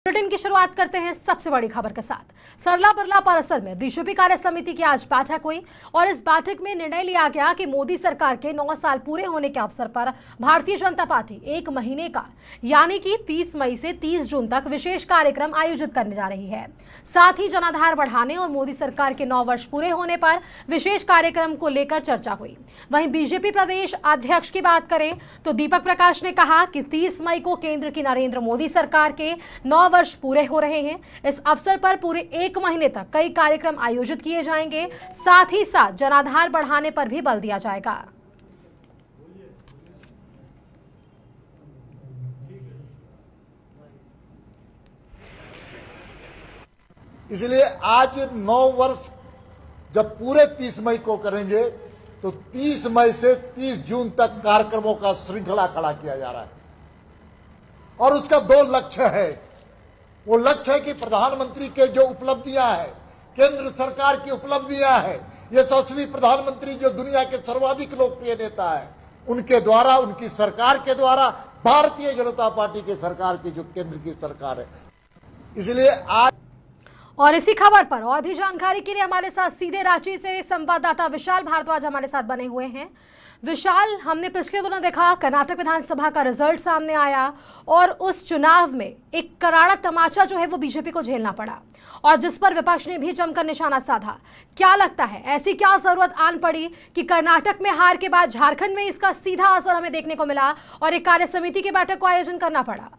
Bulletin की शुरुआत करते हैं सबसे बड़ी खबर के साथ। सरला बरला परिसर में बीजेपी कार्य समिति की आज बैठक हुई और इस बैठक में निर्णय लिया गया कि मोदी सरकार के 9 साल पूरे होने के अवसर पर भारतीय जनता पार्टी 1 महीने का यानी कि 30 मई से 30 जून तक विशेष कार्यक्रम आयोजित करने जा रही है। साथ ही जनाधार बढ़ाने और मोदी सरकार के 9 वर्ष पूरे होने पर विशेष कार्यक्रम को लेकर चर्चा हुई। वहीं बीजेपी प्रदेश अध्यक्ष की बात करें तो दीपक प्रकाश ने कहा कि 30 मई को केंद्र की नरेंद्र मोदी सरकार के 9 वर्ष पूरे हो रहे हैं। इस अवसर पर पूरे 1 महीने तक कई कार्यक्रम आयोजित किए जाएंगे। साथ ही साथ जनाधार बढ़ाने पर भी बल दिया जाएगा। इसलिए आज 9 वर्ष जब पूरे 30 मई को करेंगे तो 30 मई से 30 जून तक कार्यक्रमों का श्रृंखला खड़ा किया जा रहा है और उसका 2 लक्ष्य है। वो लक्ष्य है कि प्रधानमंत्री के जो उपलब्धियां हैं, केंद्र सरकार की उपलब्धियां हैं, यशस्वी प्रधानमंत्री जो दुनिया के सर्वाधिक लोकप्रिय नेता है, उनके द्वारा, उनकी सरकार के द्वारा, भारतीय जनता पार्टी की सरकार की जो केंद्र की सरकार है, इसलिए आज। और इसी खबर पर और भी जानकारी के लिए हमारे साथ सीधे रांची से संवाददाता विशाल भारद्वाज हमारे साथ बने हुए हैं। विशाल, हमने पिछले दिनों देखा कर्नाटक विधानसभा का रिजल्ट सामने आया और उस चुनाव में एक करारा तमाचा जो है वो बीजेपी को झेलना पड़ा और जिस पर विपक्ष ने भी जमकर निशाना साधा। क्या लगता है, ऐसी क्या जरूरत आन पड़ी कि कर्नाटक में हार के बाद झारखंड में इसका सीधा असर हमें देखने को मिला और एक कार्य समिति की बैठक को आयोजन करना पड़ा?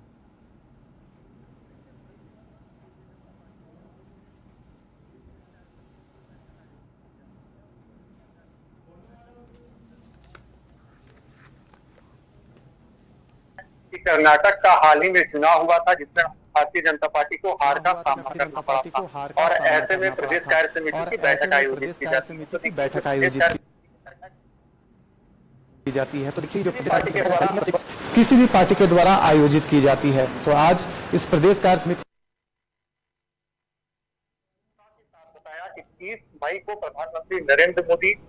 कि कर्नाटक का हाल ही में चुनाव हुआ था जिसमें भारतीय जनता पार्टी को हार का सामना करना पड़ा था और ऐसे में प्रदेश कार्य समिति की बैठक आयोजित की जाती है। तो देखिए, जो किसी भी पार्टी के द्वारा आयोजित की जाती है, तो आज इस प्रदेश कार्य समिति बताया कि 30 मई को प्रधानमंत्री नरेंद्र मोदी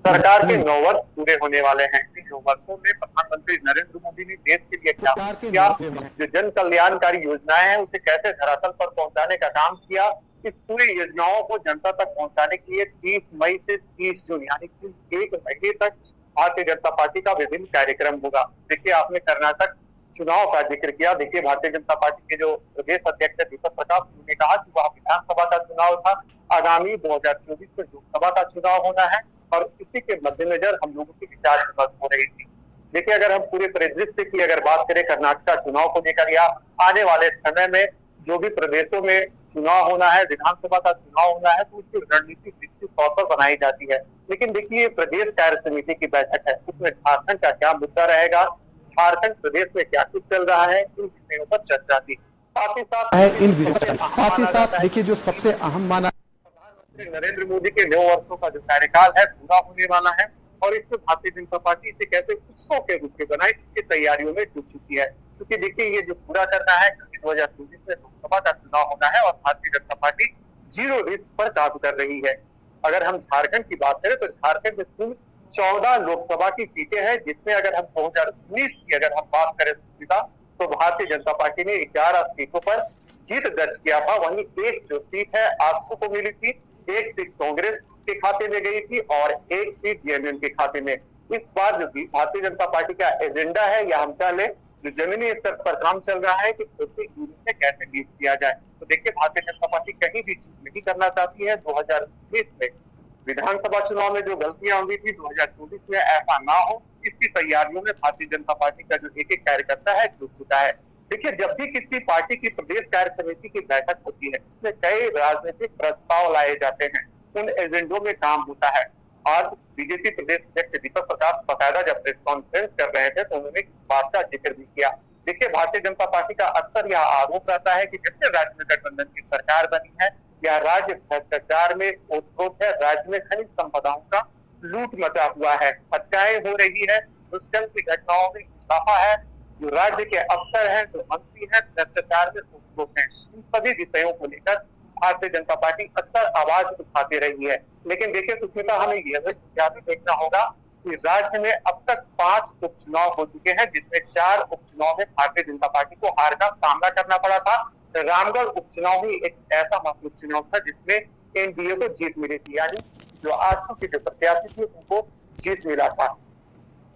सरकार के 9 वर्ष पूरे होने वाले हैं। इन 9 वर्षों में प्रधानमंत्री नरेंद्र मोदी ने देश के लिए क्या किया, जो जन कल्याणकारी योजनाएं हैं उसे कैसे धरातल पर पहुंचाने का काम किया, इस पूरी योजनाओं को जनता तक पहुंचाने के लिए 30 मई से 30 जून यानी कि 1 महीने तक भारतीय जनता पार्टी का विभिन्न कार्यक्रम होगा। देखिए, आपने कर्नाटक चुनाव का जिक्र किया। देखिए, भारतीय जनता पार्टी के जो प्रदेश अध्यक्ष है दीपक प्रकाश ने कहा कि वह विधानसभा का चुनाव था, आगामी 2024 में लोकसभा का चुनाव होना है और इसी के मद्देनजर हम लोगों की विचार विमर्श हो रही थी। देखिए, अगर हम पूरे परिदृश्य की अगर बात करें कर्नाटक चुनाव को लेकर या आने वाले समय में जो भी प्रदेशों में चुनाव होना है, विधानसभा का चुनाव होना है, तो उसकी रणनीति निश्चित तौर पर बनाई जाती है। लेकिन देखिए, प्रदेश कार्य समिति की बैठक है, उसमें झारखंड का क्या मुद्दा रहेगा, झारखंड प्रदेश में क्या कुछ चल रहा है, इन विषयों पर चर्चा थी। साथ ही साथ देखिए, जो सबसे अहम माना नरेंद्र मोदी के 9 वर्षों का जो कार्यकाल है पूरा होने वाला है और इसमें भारतीय जनता पार्टी इसे कैसे उत्सव के रूप में बनाए इसकी तैयारियों में जुट चुकी है। क्योंकि देखिए, ये जो पूरा करना है, क्योंकि 2024 में लोकसभा का चुनाव होना है और भारतीय जनता पार्टी 0 रिस्क पर काम कर रही है। अगर हम झारखंड की बात करें तो झारखंड में कुल 14 लोकसभा की सीटें हैं, जिसमें अगर हम 2019 की अगर हम बात करें सुविधा तो भारतीय जनता पार्टी ने 11 सीटों पर जीत दर्ज किया था। वहीं एक जो सीट है आजसू को मिली थी, एक सीट कांग्रेस के खाते में गई थी और एक सीट जेएमएम के खाते में। इस बार जो भारतीय जनता पार्टी का एजेंडा है या हम कह लें जो जमीनी स्तर पर काम चल रहा है कि छोटी चीजों से कैसे डील किया जाए। तो देखिए, भारतीय जनता पार्टी कहीं भी चीज नहीं करना चाहती है। 2019 में विधानसभा चुनाव में जो गलतियां हुई थी 2024 में ऐसा ना हो, इसकी तैयारियों में भारतीय जनता पार्टी का जो एक कार्यकर्ता है जुट चुका है। देखिए, जब भी किसी पार्टी की प्रदेश कार्य समिति की बैठक होती है उसमें कई राजनीतिक प्रस्ताव लाए जाते हैं, उन एजेंडों में काम होता है। आज बीजेपी प्रदेश अध्यक्ष दीपक प्रकाश बकायदा जब प्रेस कॉन्फ्रेंस कर रहे थे तो उन्होंने इस बात का जिक्र भी किया। देखिए, भारतीय जनता पार्टी का अक्सर यह आरोप रहता है कि जब से राज्य में गठबंधन की सरकार बनी है या राज्य भ्रष्टाचार में ओत-प्रोत है, राज्य में खनिज संपदाओं का लूट मचा हुआ है, हत्याएं हो रही है, दुष्कर्म की घटनाओं में इजाफा है, जो राज्य के अफसर हैं, जो मंत्री हैं, भ्रष्टाचार में ओत-प्रोत हैं। इन सभी विषयों को लेकर भारतीय जनता पार्टी अक्सर आवाज उठाती रही है। लेकिन देखिए सुष्मिता, हमें यह भी देखना होगा कि राज्य में अब तक 5 उपचुनाव हो चुके हैं, जिसमें 4 उपचुनाव में भारतीय जनता पार्टी को हार का सामना करना पड़ा था रामगढ़ उपचुनाव ही एक ऐसा महत्वपूर्ण चुनाव था जिसमें एनडीए को जीत मिली थी, यानी जो 800 के जो प्रत्याशी थे उनको जीत मिला था।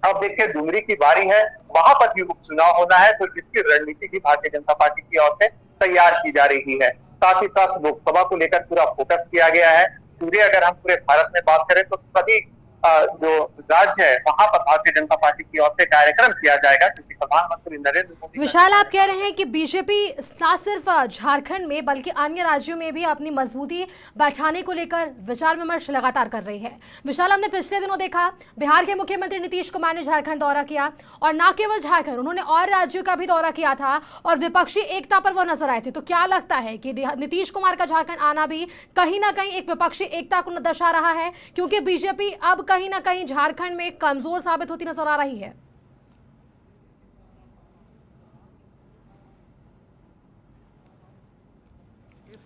अब देखिए डुमरी की बारी है, वहां पर भी उपचुनाव होना है, तो इसकी रणनीति भी भारतीय जनता पार्टी की ओर से तैयार की जा रही है। साथ ही साथ लोकसभा को लेकर पूरा फोकस किया गया है। पूरे अगर हम पूरे भारत में बात करें तो सभी जो राज्य है वहां पर भारतीय जनता पार्टी की ओर से कार्यक्रम किया जाएगा, क्योंकि प्रधानमंत्री नरेंद्र मोदी। विशाल, आप कह रहे हैं कि बीजेपी न सिर्फ झारखंड में बल्कि अन्य राज्यों में भी अपनी मजबूती बैठाने को लेकर विचार विमर्श लगातार कर रही है। विशाल, हमने पिछले दिनों देखा बिहार के मुख्यमंत्री नीतीश कुमार ने झारखंड दौरा किया, और न केवल झारखंड, उन्होंने और राज्यों का भी दौरा किया था और विपक्षी एकता पर वो नजर आए थे। तो क्या लगता है कि नीतीश कुमार का झारखंड आना भी कहीं ना कहीं एक विपक्षी एकता को दर्शा रहा है, क्योंकि बीजेपी अब कहीं ना कहीं झारखंड में कमजोर साबित होती नजर आ रही है?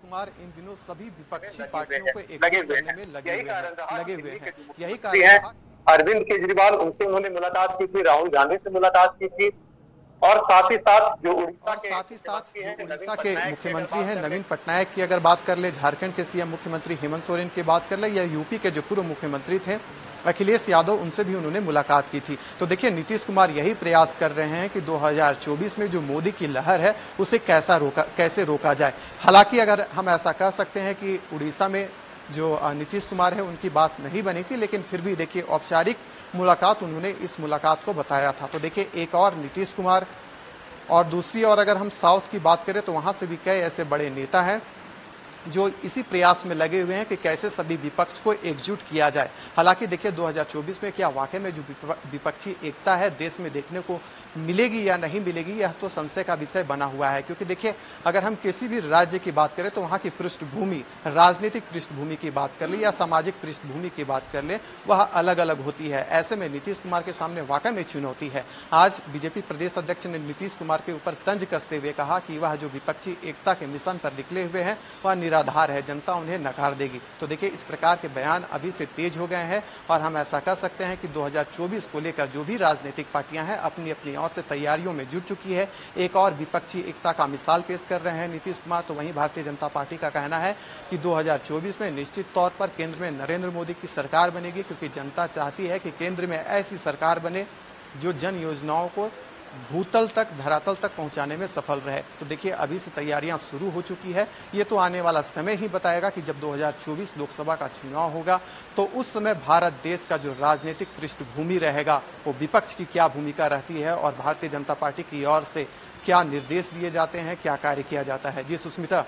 कुमार इन दिनों सभी विपक्षी पार्टियों को एक करने में लगे हुए हैं। यही कारण है अरविंद केजरीवाल, उनसे उन्होंने मुलाकात की थी, राहुल गांधी से मुलाकात की थी, और साथ ही साथ जो उड़ीसा के मुख्यमंत्री हैं नवीन पटनायक की अगर बात कर ले, झारखंड के सीएम मुख्यमंत्री हेमंत सोरेन की बात कर ले, या यूपी के जो पूर्व मुख्यमंत्री थे अखिलेश यादव, उनसे भी उन्होंने मुलाकात की थी। तो देखिए नीतीश कुमार यही प्रयास कर रहे हैं कि 2024 में जो मोदी की लहर है उसे कैसे रोका जाए। हालांकि अगर हम ऐसा कह सकते हैं कि उड़ीसा में जो नीतीश कुमार है उनकी बात नहीं बनी थी, लेकिन फिर भी देखिए औपचारिक मुलाकात उन्होंने इस मुलाकात को बताया था। तो देखिए एक और नीतीश कुमार, और दूसरी ओर अगर हम साउथ की बात करें तो वहां से भी कई ऐसे बड़े नेता हैं जो इसी प्रयास में लगे हुए हैं कि कैसे सभी विपक्ष को एकजुट किया जाए। हालांकि देखिए 2024 में क्या वाकई में जो विपक्षी एकता है देश में देखने को मिलेगी या नहीं मिलेगी, यह तो संशय का विषय बना हुआ है। क्योंकि देखिए अगर हम किसी भी राज्य की बात करें तो वहाँ की पृष्ठभूमि, राजनीतिक पृष्ठभूमि की बात कर ले या सामाजिक पृष्ठभूमि की बात कर ले, वह अलग अलग होती है। ऐसे में नीतीश कुमार के सामने वाकई में चुनौती है। आज बीजेपी प्रदेश अध्यक्ष ने नीतीश कुमार के ऊपर तंज कसते हुए कहा कि वह जो विपक्षी एकता के मिशन पर निकले हुए हैं वह निराधार है, जनता उन्हें नकार देगी। तो देखिए इस प्रकार के बयान अभी से तेज हो गए हैं, और हम ऐसा कह सकते हैं कि 2024 को लेकर जो भी राजनीतिक पार्टियां हैं अपनी अपनी ओर से तैयारियों में जुट चुकी है। एक और विपक्षी एकता का मिसाल पेश कर रहे हैं नीतीश कुमार। तो वहीं भारतीय जनता पार्टी का कहना है कि 2024 में निश्चित तौर पर केंद्र में नरेंद्र मोदी की सरकार बनेगी, क्योंकि जनता चाहती है कि केंद्र में ऐसी सरकार बने जो जन योजनाओं को भूतल तक, धरातल तक पहुंचाने में सफल रहे। तो देखिए अभी से तैयारियां शुरू हो चुकी है। ये तो आने वाला समय ही बताएगा कि जब 2024 लोकसभा का चुनाव होगा तो उस समय भारत देश का जो राजनीतिक पृष्ठभूमि रहेगा वो विपक्ष की क्या भूमिका रहती है, और भारतीय जनता पार्टी की ओर से क्या निर्देश दिए जाते हैं, क्या कार्य किया जाता है। जी सुष्मिता।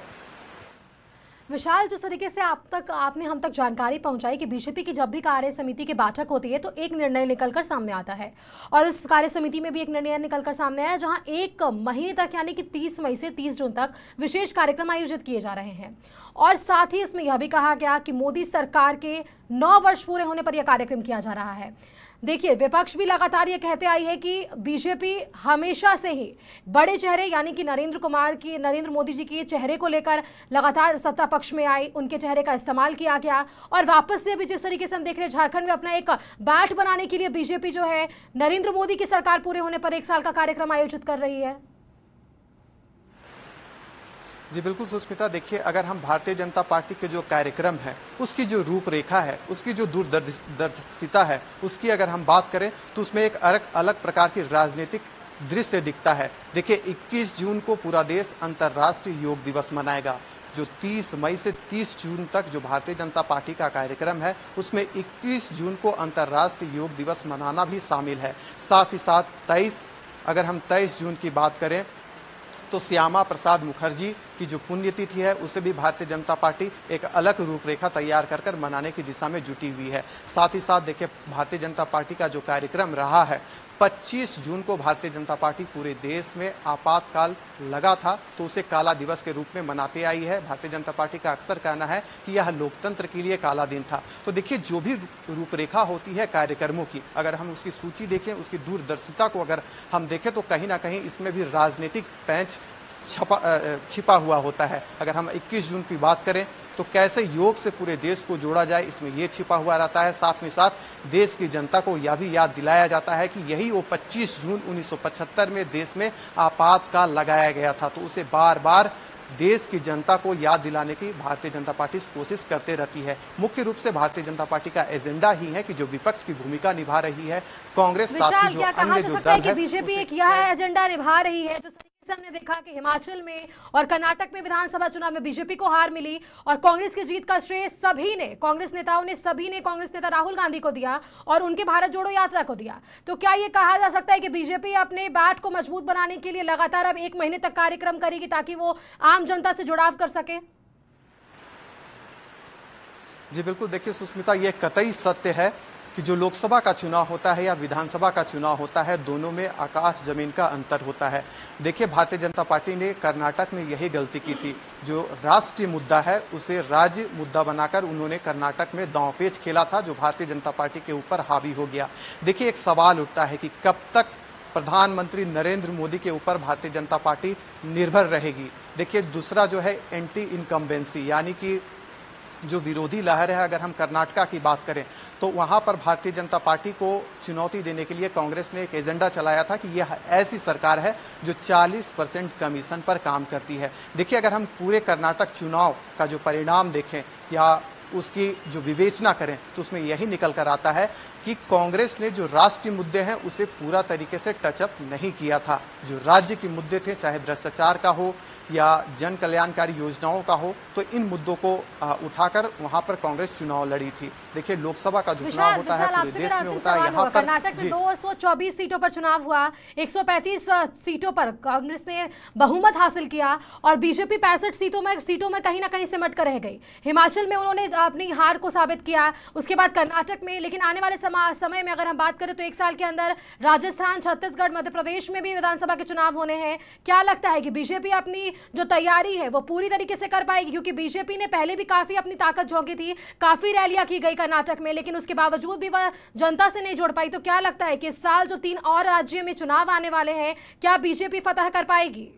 विशाल, जिस तरीके से आपने हम तक जानकारी पहुंचाई कि बीजेपी की जब भी कार्य समिति की बैठक होती है तो एक निर्णय निकलकर सामने आता है, और इस कार्य समिति में भी एक निर्णय निकलकर सामने आया जहां 1 महीने तक यानी कि 30 मई से 30 जून तक विशेष कार्यक्रम आयोजित किए जा रहे हैं। और साथ ही इसमें यह भी कहा गया कि मोदी सरकार के 9 वर्ष पूरे होने पर यह कार्यक्रम किया जा रहा है। देखिए विपक्ष भी लगातार ये कहते आई है कि बीजेपी हमेशा से ही बड़े चेहरे यानी कि नरेंद्र मोदी जी के चेहरे को लेकर लगातार सत्ता पक्ष में आई, उनके चेहरे का इस्तेमाल किया गया, और वापस से भी जिस तरीके से हम देख रहे हैं झारखंड में अपना एक बैठ बनाने के लिए बीजेपी जो है नरेंद्र मोदी की सरकार पूरे होने पर 1 साल का कार्यक्रम आयोजित कर रही है। जी बिल्कुल सुष्मिता, देखिए अगर हम भारतीय जनता पार्टी के जो कार्यक्रम है उसकी जो रूपरेखा है, उसकी जो दूरदर्शिता है, उसकी अगर हम बात करें तो उसमें एक अलग प्रकार की राजनीतिक दृश्य दिखता है। देखिए 21 जून को पूरा देश अंतर्राष्ट्रीय योग दिवस मनाएगा। जो 30 मई से 30 जून तक जो भारतीय जनता पार्टी का कार्यक्रम है उसमें 21 जून को अंतर्राष्ट्रीय योग दिवस मनाना भी शामिल है। साथ ही साथ अगर हम 23 जून की बात करें तो श्यामा प्रसाद मुखर्जी की जो पुण्यतिथि है उसे भी भारतीय जनता पार्टी एक अलग रूपरेखा तैयार कर मनाने की दिशा में जुटी हुई है। साथ ही साथ देखिए भारतीय जनता पार्टी का जो कार्यक्रम रहा है 25 जून को भारतीय जनता पार्टी पूरे देश में आपातकाल लगा था तो उसे काला दिवस के रूप में मनाते आई है। भारतीय जनता पार्टी का अक्सर कहना है कि यह लोकतंत्र के लिए काला दिन था। तो देखिए जो भी रूपरेखा होती है कार्यक्रमों की, अगर हम उसकी सूची देखें, उसकी दूरदर्शिता को अगर हम देखें तो कहीं ना कहीं इसमें भी राजनीतिक पैंच छिपा हुआ होता है। अगर हम 21 जून की बात करें तो कैसे योग से पूरे देश को जोड़ा जाए, इसमें ये छिपा हुआ रहता है। साथ में साथ देश की जनता को यह भी याद दिलाया जाता है कि यही वो 25 जून 1975 में देश में आपातकाल लगाया गया था, तो उसे बार बार देश की जनता को याद दिलाने की भारतीय जनता पार्टी कोशिश करते रहती है। मुख्य रूप से भारतीय जनता पार्टी का एजेंडा ही है कि जो विपक्ष की भूमिका निभा रही है, कांग्रेस साथ ही जो अन्य जो दल है, बीजेपी एक यह एजेंडा निभा रही है। हमने देखा कि हिमाचल में और कर्नाटक में विधानसभा चुनाव में बीजेपी को हार मिली और कांग्रेस की जीत का श्रेय सभी ने, कांग्रेस नेताओं ने, सभी ने कांग्रेस नेता राहुल गांधी को दिया और उनके भारत जोड़ो यात्रा को दिया। तो क्या यह कहा जा सकता है कि बीजेपी अपने बाट को मजबूत बनाने के लिए लगातार अब 1 महीने तक कार्यक्रम करेगी ताकि वो आम जनता से जुड़ाव कर सके? जी बिल्कुल, देखिए सुष्मिता, यह कतई सत्य है कि जो लोकसभा का चुनाव होता है या विधानसभा का चुनाव होता है, दोनों में आकाश जमीन का अंतर होता है। देखिए, भारतीय जनता पार्टी ने कर्नाटक में यही गलती की थी। जो राष्ट्रीय मुद्दा है उसे राज्य मुद्दा बनाकर उन्होंने कर्नाटक में दांवपेच खेला था, जो भारतीय जनता पार्टी के ऊपर हावी हो गया। देखिए, एक सवाल उठता है कि कब तक प्रधानमंत्री नरेंद्र मोदी के ऊपर भारतीय जनता पार्टी निर्भर रहेगी। देखिए, दूसरा जो है एंटी इनकम्बेंसी, यानी कि जो विरोधी लहर है, अगर हम कर्नाटका की बात करें तो वहां पर भारतीय जनता पार्टी को चुनौती देने के लिए कांग्रेस ने एक एजेंडा चलाया था कि यह ऐसी सरकार है जो 40% कमीशन पर काम करती है। देखिए, अगर हम पूरे कर्नाटक चुनाव का जो परिणाम देखें या उसकी जो विवेचना करें तो उसमें यही निकल कर आता है कि कांग्रेस ने जो राष्ट्रीय मुद्दे हैं उसे पूरा तरीके से टचअप नहीं किया था। जो राज्य के मुद्दे थे, चाहे भ्रष्टाचार का हो या जन कल्याणकारी योजनाओं का हो, तो इन मुद्दों को उठाकर वहां पर कांग्रेस चुनाव लड़ी थी। देखिए, लोकसभा का जो चुनाव होता है पूरे देश में होता है, यहाँ पर कर्नाटक में 224 सीटों पर चुनाव हुआ, 135 सीटों पर कांग्रेस ने बहुमत हासिल किया और बीजेपी 65 सीटों में कहीं ना कहीं सिमट कर रह गई। हिमाचल में उन्होंने अपनी हार को साबित किया, उसके बाद कर्नाटक में। लेकिन आने वाले समय में अगर हम बात करें तो 1 साल के अंदर राजस्थान, छत्तीसगढ़, मध्य प्रदेश में भी विधानसभा के चुनाव होने हैं। क्या लगता है कि बीजेपी अपनी जो तैयारी है वो पूरी तरीके से कर पाएगी? क्योंकि बीजेपी ने पहले भी काफी अपनी ताकत झोंकी थी, काफी रैलियां की गई कर्नाटक में, लेकिन उसके बावजूद भी वह जनता से नहीं जोड़ पाई। तो क्या लगता है कि इस साल जो 3 और राज्यों में चुनाव आने वाले हैं, क्या बीजेपी फतह कर पाएगी?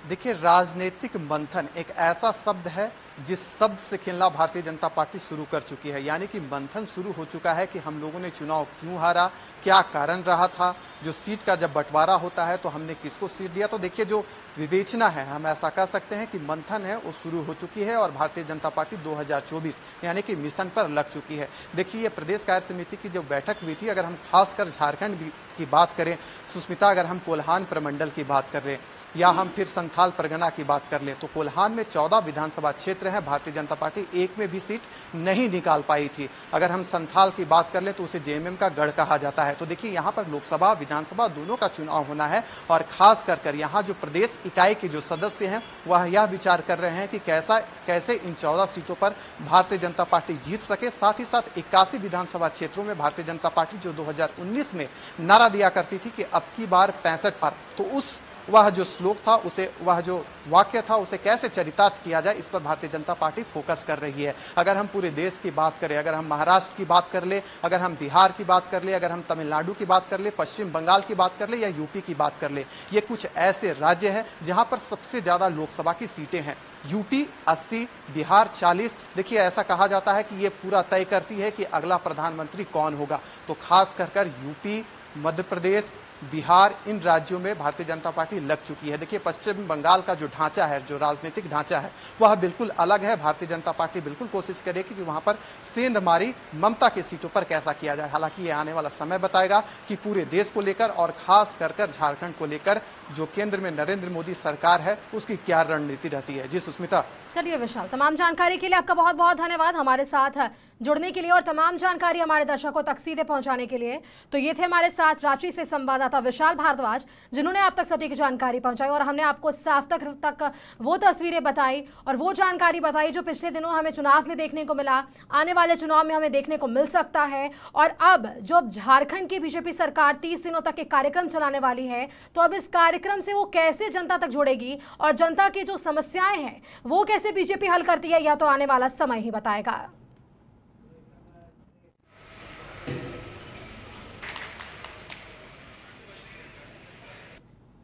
देखिए, राजनीतिक मंथन एक ऐसा शब्द है जिस शब्द से खेलना भारतीय जनता पार्टी शुरू कर चुकी है। यानी कि मंथन शुरू हो चुका है कि हम लोगों ने चुनाव क्यों हारा, क्या कारण रहा था, जो सीट का जब बंटवारा होता है तो हमने किसको सीट दिया। तो देखिए, जो विवेचना है, हम ऐसा कह सकते हैं कि मंथन है वो शुरू हो चुकी है और भारतीय जनता पार्टी 2024 यानी कि मिशन पर लग चुकी है। देखिए, ये प्रदेश कार्य समिति की जो बैठक हुई थी, अगर हम खासकर झारखंड की बात करें सुष्मिता, अगर हम कोल्हान प्रमंडल की बात कर रहे हैं या हम फिर संथाल परगना की बात कर लें तो कोल्हान में 14 विधानसभा क्षेत्र हैं, भारतीय जनता पार्टी एक में भी सीट नहीं निकाल पाई थी। अगर हम संथाल की बात कर लें तो उसे जेएमएम का गढ़ कहा जाता है। तो देखिए, यहाँ पर लोकसभा विधानसभा दोनों का चुनाव होना है और खास कर यहाँ जो प्रदेश इकाई के जो सदस्य हैं वह यह विचार कर रहे हैं कि कैसे इन 14 सीटों पर भारतीय जनता पार्टी जीत सके। साथ ही साथ 81 विधानसभा क्षेत्रों में भारतीय जनता पार्टी जो 2019 में नारा दिया करती थी कि अब की बार 65 पर, तो वह जो श्लोक था, वह जो वाक्य था, उसे कैसे चरितार्थ किया जाए, इस पर भारतीय जनता पार्टी फोकस कर रही है। अगर हम पूरे देश की बात करें, अगर हम महाराष्ट्र की बात कर ले, अगर हम बिहार की बात कर ले, अगर हम तमिलनाडु की बात कर ले, पश्चिम बंगाल की बात कर ले या यूपी की बात कर ले, ये कुछ ऐसे राज्य हैं जहां पर सबसे ज्यादा लोकसभा की सीटें हैं। यूपी 80, बिहार 40। देखिए, ऐसा कहा जाता है कि ये पूरा तय करती है कि अगला प्रधानमंत्री कौन होगा। तो खास कर यूपी, मध्य प्रदेश, बिहार, इन राज्यों में भारतीय जनता पार्टी लग चुकी है। देखिए, पश्चिम बंगाल का जो ढांचा है, जो राजनीतिक ढांचा है, वह बिल्कुल अलग है। भारतीय जनता पार्टी बिल्कुल कोशिश करेगी कि वहां पर सेंधमारी ममता की सीटों पर कैसा किया जाए। हालांकि ये आने वाला समय बताएगा कि पूरे देश को लेकर और खास कर झारखंड को लेकर जो केंद्र में नरेंद्र मोदी सरकार है उसकी क्या रणनीति रहती है। जी सुष्मिता। चलिए विशाल, तमाम जानकारी के लिए आपका बहुत बहुत धन्यवाद हमारे साथ जुड़ने के लिए और तमाम जानकारी हमारे दर्शकों तक सीधे पहुंचाने के लिए। तो ये थे हमारे साथ रांची से संवाददाता विशाल भारद्वाज, जिन्होंने आप तक सटीक जानकारी पहुंचाई और हमने आपको साफ तक वो तस्वीरें बताई और वो जानकारी बताई जो पिछले दिनों हमें चुनाव में देखने को मिला, आने वाले चुनाव में हमें देखने को मिल सकता है। और अब जो झारखंड की बीजेपी सरकार 30 दिनों तक एक कार्यक्रम चलाने वाली है, तो अब इस कार्यक्रम से वो कैसे जनता तक जुड़ेगी और जनता की जो समस्याएं हैं वो कैसे बीजेपी हल करती है, यह तो आने वाला समय ही बताएगा।